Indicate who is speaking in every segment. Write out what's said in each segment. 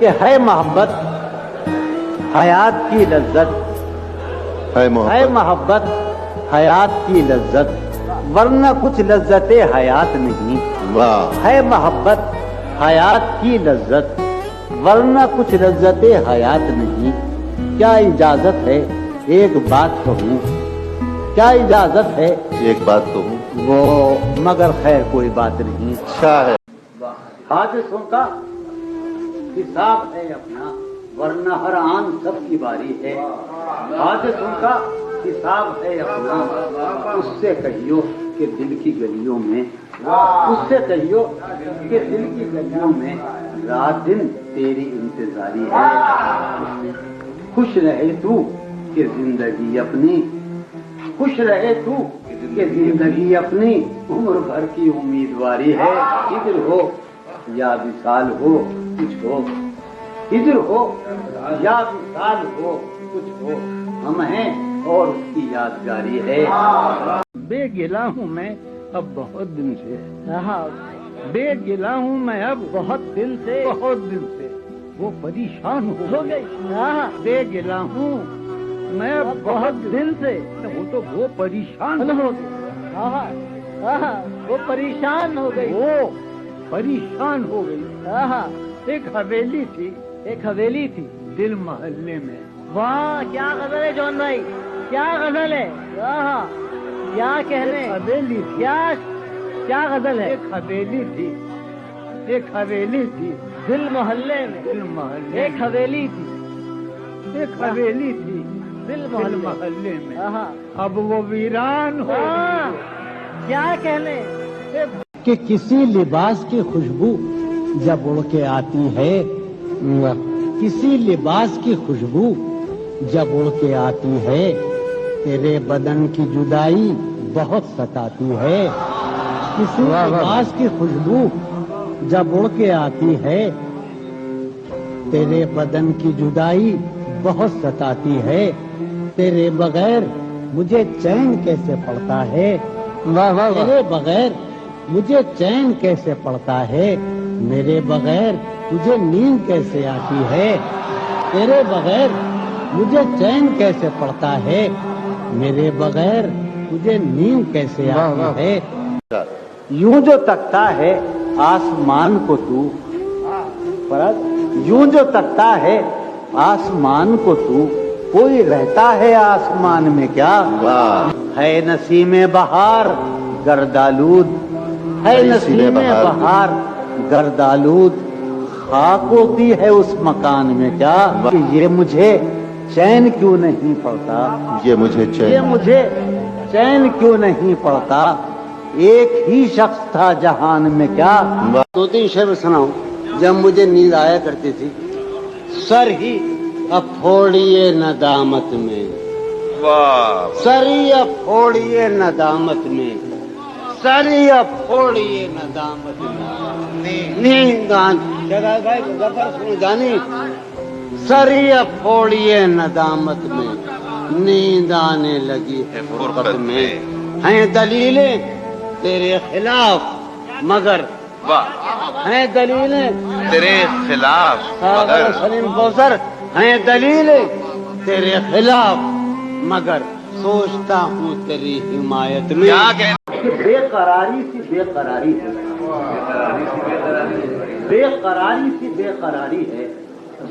Speaker 1: کہ ہے محبت حیات کی لذت، ہے محبت حیات کی لذت، ورنہ کچھ لذت حیات نہیں۔ ہے محبت حیات کی لذت، ورنہ کچھ لذت حیات نہیں۔ کیا اجازت ہے ایک بات کہوں، کیا اجازت ہے
Speaker 2: ایک بات کہوں،
Speaker 1: وہ مگر خیر کوئی بات نہیں۔ حادثوں کا حساب ہے اپنا، ورنہ ہر آن سب کی باری ہے۔ حادثوں کا حساب ہے اپنا، اس سے کہیو کہ دل کی گلیوں میں، اس سے کہیو کہ دل کی گلیوں میں رات دن تیری انتظاری ہے۔ خوش رہے تو کہ زندگی اپنی، خوش رہے تو کہ زندگی اپنی عمر بھر کی امیدواری ہے۔ ادھر ہو یا وصال ہو کچھ ہو، ادھر ہو یا وصال ہو کچھ ہو، ہم ہیں اور اس کی یادگاری ہے۔ بے گلا ہوں میں اب بہت دن سے، بے گلا ہوں میں اب بہت دن سے، بہت دن سے وہ پریشان ہو گئی۔ بے گلا ہوں میں اب بہت دن سے، وہ پریشان ہو گئی، وہ پریشان ہو گئی، وہ پریشان ہو گئی۔ ایک حویلی تھی، ایک حویلی تھی دل محلے میں۔ واہ کیا غزل ہے جون بھائی، کیا غزل ہے، کیا کہنے، حویلی کیا غزل ہے۔ ایک حویلی تھی، ایک حویلی تھی دل محلے میں، دل محلے، ایک حویلی تھی، ایک حویلی تھی دل محلے میں، اب وہ ویران ہو گئی۔ کیا کہنے کہ کسی لباس کی خوشبو جب اڑ کے آتی ہے، کسی لباس کی خوشبو جب اڑ کے آتی ہے، تیرے بدن کی جدائی بہت ستاتی ہے۔ کسی لباس کی خوشبو جب اڑ کے آتی ہے، تیرے بدن کی جدائی بہت ستاتی ہے، تیرے بغیر مجھے چین کیسے پڑتا ہے، تیرے بغیر مجھے چین کیسے پڑتا ہے، میرے بغیر تجھے نیند کیسے آتی ہے، تیرے بغیر مجھے چین کیسے پڑتا ہے، میرے بغیر تجھے نیند کیسے آتی ہے۔ یوں جو تکتا ہے آسمان کو تو، یوں جو تکتا ہے آسمان کو تو، کوئی رہتا ہے آسمان میں کیا، ہے نسیم بہار گردالود، ہے نسیم بہار گردالود، خاک ہوتی ہے اس مکان میں کیا، یہ مجھے چین کیوں نہیں پڑتا،
Speaker 2: یہ مجھے
Speaker 1: چین کیوں نہیں پڑتا، ایک ہی شخص تھا جہان میں کیا۔ دو تین شعر سناؤں۔ جب مجھے نیند آیا کرتی تھی، سر ہی اب پھوڑیے ندامت میں، سر ہی اب پھوڑیے ندامت میں، سر ہی اب پھوڑیے ندامت میں، نیند جانی، سر ہی اب پھوڑیے ندامت میں، نیند آنے لگی ہے فرقت میں، ہیں دلیلیں تیرے خلاف مگر، ہیں دلیلیں
Speaker 2: تیرے خلاف مگر،
Speaker 1: سلیم کوثر، ہیں دلیلیں تیرے خلاف مگر، سوچتا ہوں تیری حمایت میں۔
Speaker 2: کیا کہنا،
Speaker 1: بے قراری سی بے قراری ہے، بے قراری سی بے قراری ہے،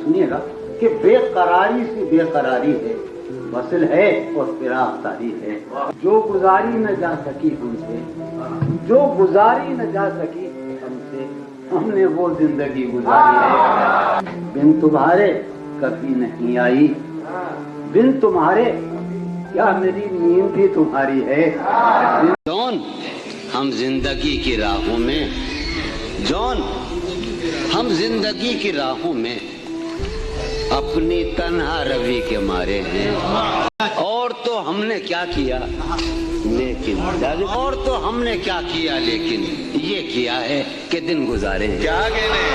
Speaker 1: سنیے گا کہ بے قراری سی بے قراری ہے، وصل ہے اور فراق طاری ہے، جو گزاری نہ جا سکی ہم سے، جو گزاری نہ جا سکی ہم سے، ہم نے وہ زندگی گزاری ہے، بن تمہارے کبھی نہیں آئی، بن تمہارے کیا میری نیند بھی تمہاری ہے۔ جون ہم زندگی کی راہوں میں، جون ہم زندگی کی راہوں میں اپنی تنہا روی کے مارے ہیں، اور تو ہم نے کیا کیا لیکن، اور تو ہم نے کیا کیا لیکن یہ کیا ہے کہ دن گزارے ہیں۔
Speaker 2: کیا کہنے،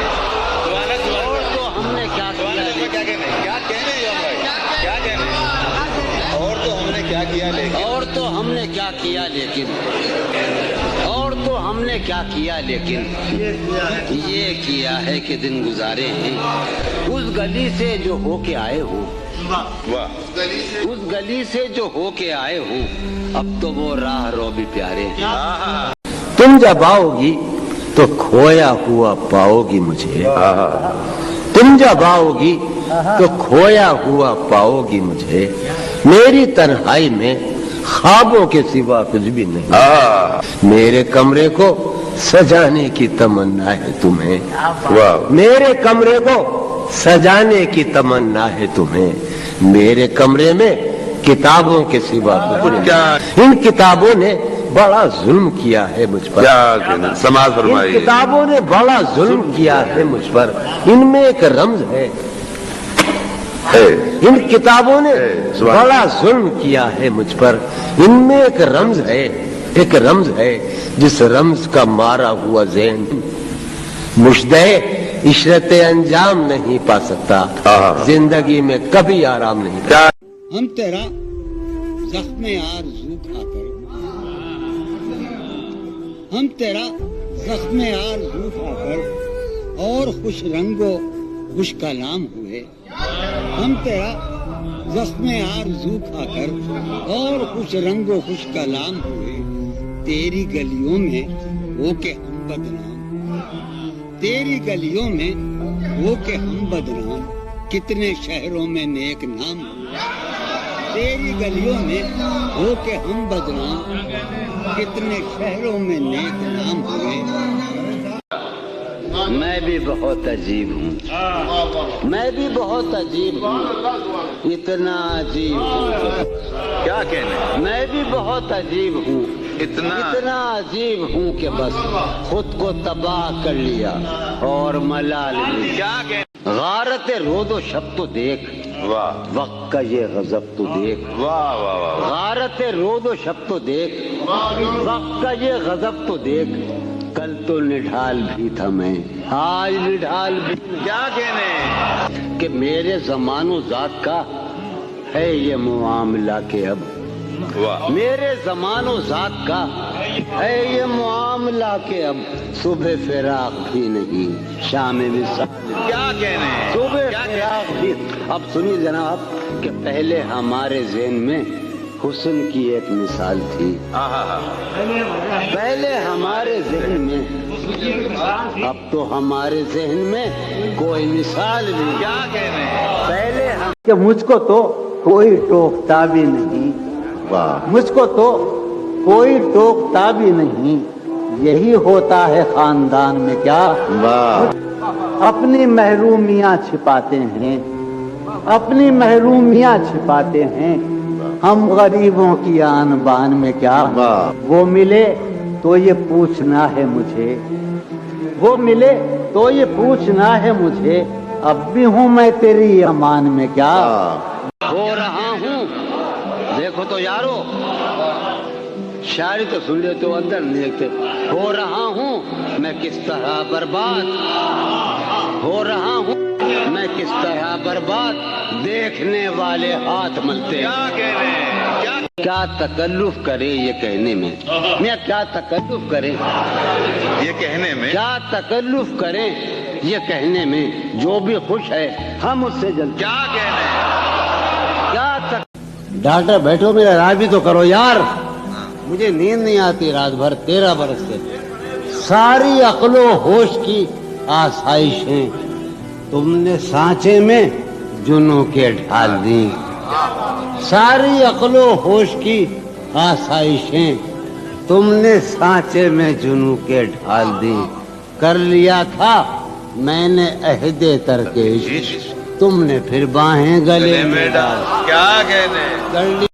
Speaker 1: اور تو ہم نے کیا کیا،
Speaker 2: کیا کہنے، کیا کہنے، کیا کہنے، اور تو ہم نے کیا کیا لیکن،
Speaker 1: اور تو ہم نے کیا کیا لیکن، اور تو ہم نے کیا کیا لیکن یہ کیا ہے کہ دن گزارے ہیں۔ اس گلی سے جو ہو کے آئے ہو،
Speaker 2: واہ
Speaker 1: اس گلی سے جو ہو کے آئے ہو، اب تو وہ راہ رو بھی پیارے ہیں۔ تم جب آؤ گی تو کھویا ہوا پاؤ گی مجھے، تم جب آؤ گی تو کھویا ہوا پاؤ گی مجھے، میری تنہائی میں خوابوں کے سوا کچھ بھی نہیں، میرے کمرے کو سجانے کی تمنا ہے تمہیں، میرے کمرے کو سجانے کی تمنا ہے تمہیں، میرے کمرے میں کتابوں کے سوا کچھ نہیں۔ ان کتابوں نے بڑا ظلم کیا ہے مجھ پر،
Speaker 3: سماج
Speaker 1: ان
Speaker 3: فرمائیے۔
Speaker 1: کتابوں نے بڑا ظلم کیا ہے مجھ پر، ان میں ایک رمز ہے، ان کتابوں نے بڑا ظلم کیا ہے مجھ پر، ان میں ایک رمز ہے، ایک رمز ہے جس رمز کا مارا ہوا ذہن مشدہ عشرت انجام نہیں پا سکتا، زندگی میں کبھی آرام نہیں پا۔ ہم تیرا زخم آرزو کھا کر، ہم تیرا زخم آرزو کھا کر اور خوش رنگ و خوش کلام ہوئے، ہم تیرا زخم آرزو کھا کر اور خوش رنگ و خوش کلام ہوئے، تیری گلیوں میں ہو کے ہم بدنام، تیری گلیوں میں ہو کے ہم بدنام، کتنے شہروں میں نیک نام ہوئے، تیری گلیوں میں ہو کے ہم بدنام، کتنے شہروں میں نیک نام ہوئے۔ میں بھی بہت عجیب ہوں، میں بھی بہت عجیب ہوں، اتنا عجیب ہوں،
Speaker 2: کیا کہنے،
Speaker 1: میں بھی بہت عجیب ہوں، اتنا عجیب ہوں کہ بس خود کو تباہ کر لیا اور ملال لی۔
Speaker 2: کیا کہنے،
Speaker 1: غارت رود و شب تو دیکھ،
Speaker 2: واہ
Speaker 1: وقت کا یہ غضب تو دیکھ،
Speaker 2: واہ واہ واہ،
Speaker 1: غارت رود و شب تو دیکھ، وقت کا یہ غضب تو دیکھ، کل تو نڈھال بھی تھا میں، آج نڈھال بھی نہیں۔
Speaker 2: کیا کہنے،
Speaker 1: کہ میرے زمان و ذات کا ہے یہ معاملہ کہ اب،
Speaker 2: واہ
Speaker 1: میرے زمان و ذات کا ہے یہ معاملہ کہ اب صبح فراق بھی نہیں، شام وصال،
Speaker 2: کیا کہنے،
Speaker 1: صبح فراق بھی۔ اب سنیے جناب کہ پہلے ہمارے ذہن میں حسن کی ایک مثال تھی، پہلے ہمارے ذہن میں، اب تو ہمارے ذہن میں کوئی مثال نہیں۔
Speaker 2: کیا کہنے،
Speaker 1: پہلے کہ مجھ کو تو کوئی ٹوکتا بھی نہیں، مجھ کو تو کوئی ٹوکتا بھی نہیں، یہی ہوتا ہے خاندان میں کیا، اپنی محرومیاں چھپاتے ہیں، اپنی محرومیاں چھپاتے ہیں، ہم غریبوں کی آن بان میں کیا، وہ ملے تو یہ پوچھنا ہے مجھے، وہ ملے تو یہ پوچھنا ہے مجھے، اب بھی ہوں میں تیری امان میں کیا، ہو رہا ہوں، دیکھو تو یارو شاعری تو سن لیتے ہو، اندر نہیں دیکھتے، ہو رہا ہوں میں کس طرح برباد، ہو رہا ہوں میں کس طرح برباد، دیکھنے والے ہاتھ ملتے،
Speaker 2: کیا کہنے،
Speaker 1: کیا تکلف کرے یہ کہنے میں، میں کیا تکلف کرے
Speaker 2: یہ کہنے میں،
Speaker 1: کیا تکلف کرے یہ کہنے میں، جو بھی خوش ہے ہم اس سے جلتے،
Speaker 2: کیا کہنے،
Speaker 1: کیا ڈاکٹر بیٹھو میرا علاج بھی تو کرو یار، مجھے نیند نہیں آتی رات بھر 13 برس سے، ساری عقل و ہوش کی آسائشیں تم نے سانچے میں جنوں کے ڈھال دی، ساری عقل و ہوش کی آسائشیں تم نے سانچے میں جنوں کے ڈھال دی، کر لیا تھا میں نے عہد ترک عشق، تم نے پھر باہیں گلے میں ڈال،
Speaker 2: کیا کہنے،
Speaker 1: کر